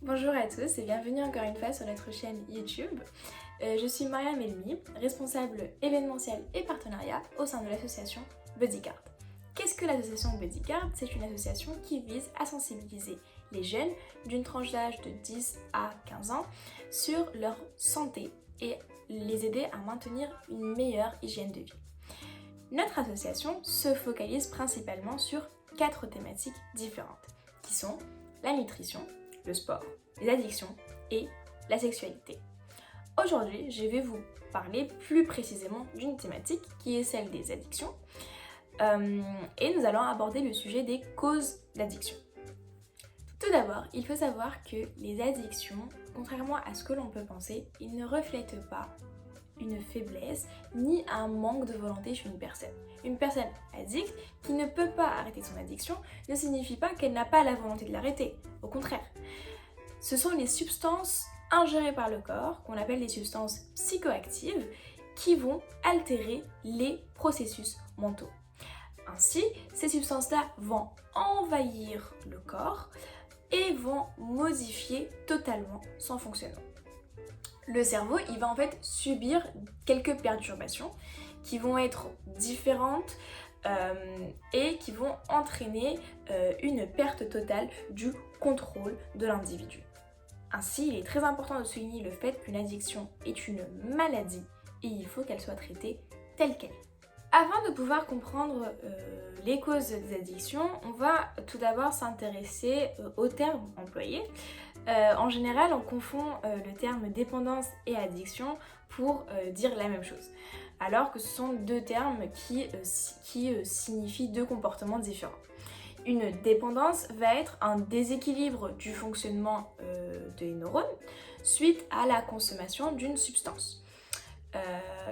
Bonjour à tous et bienvenue encore une fois sur notre chaîne YouTube. Je suis Mariam Elmi, responsable événementiel et partenariat au sein de l'association Bodyguard. Qu'est-ce que l'association Bodyguard? C'est une association qui vise à sensibiliser les jeunes d'une tranche d'âge de 10 à 15 ans sur leur santé et les aider à maintenir une meilleure hygiène de vie. Notre association se focalise principalement sur 4 thématiques différentes qui sont la nutrition, le sport, les addictions et la sexualité. Aujourd'hui, je vais vous parler plus précisément d'une thématique qui est celle des addictions et nous allons aborder le sujet des causes d'addiction. Tout d'abord, il faut savoir que les addictions, contrairement à ce que l'on peut penser, ils ne reflètent pas une faiblesse ni un manque de volonté chez une personne. Une personne addicte qui ne peut pas arrêter son addiction ne signifie pas qu'elle n'a pas la volonté de l'arrêter. Au contraire, ce sont les substances ingérées par le corps, qu'on appelle les substances psychoactives, qui vont altérer les processus mentaux. Ainsi, ces substances-là vont envahir le corps et vont modifier totalement son fonctionnement. Le cerveau, il va en fait subir quelques perturbations qui vont être différentes et qui vont entraîner une perte totale du contrôle de l'individu. Ainsi, il est très important de souligner le fait qu'une addiction est une maladie et il faut qu'elle soit traitée telle qu'elle est. Avant de pouvoir comprendre les causes des addictions, on va tout d'abord s'intéresser aux termes employés. En général, on confond le terme dépendance et addiction pour dire la même chose, alors que ce sont deux termes qui signifient deux comportements différents. Une dépendance va être un déséquilibre du fonctionnement des neurones suite à la consommation d'une substance.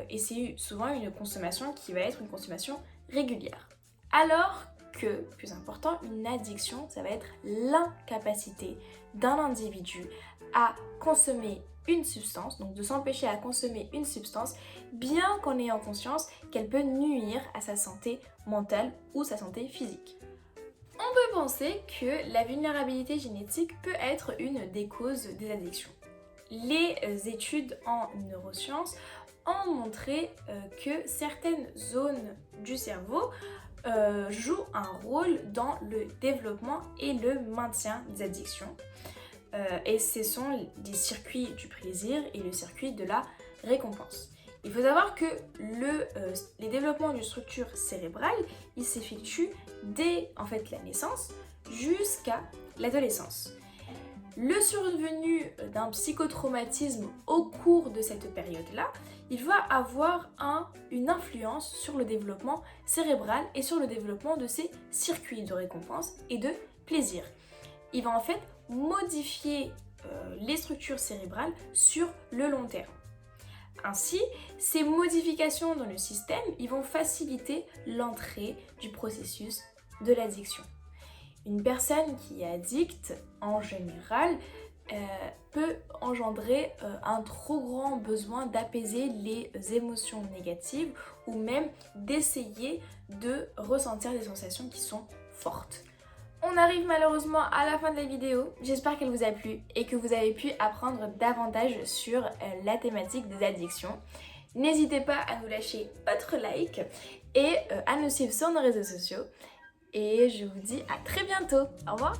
Et c'est souvent une consommation qui va être une consommation régulière. Alors que, plus important, une addiction, ça va être l'incapacité d'un individu à consommer une substance, donc de s'empêcher à consommer une substance, bien qu'en ayant conscience qu'elle peut nuire à sa santé mentale ou sa santé physique. On peut penser que la vulnérabilité génétique peut être une des causes des addictions. Les études en neurosciences ont montré que certaines zones du cerveau jouent un rôle dans le développement et le maintien des addictions. Et ce sont les circuits du plaisir et le circuit de la récompense. Il faut savoir que les développements d'une structure cérébrale, ils s'effectuent dès en fait la naissance jusqu'à l'adolescence. Le survenu d'un psychotraumatisme au cours de cette période-là, il va avoir une influence sur le développement cérébral et sur le développement de ces circuits de récompense et de plaisir. Il va en fait modifier les structures cérébrales sur le long terme. Ainsi, ces modifications dans le système, ils vont faciliter l'entrée du processus de l'addiction. Une personne qui est addicte, en général, peut engendrer un trop grand besoin d'apaiser les émotions négatives ou même d'essayer de ressentir des sensations qui sont fortes. On arrive malheureusement à la fin de la vidéo. J'espère qu'elle vous a plu et que vous avez pu apprendre davantage sur la thématique des addictions. N'hésitez pas à nous lâcher votre like et à nous suivre sur nos réseaux sociaux. Et je vous dis à très bientôt. Au revoir!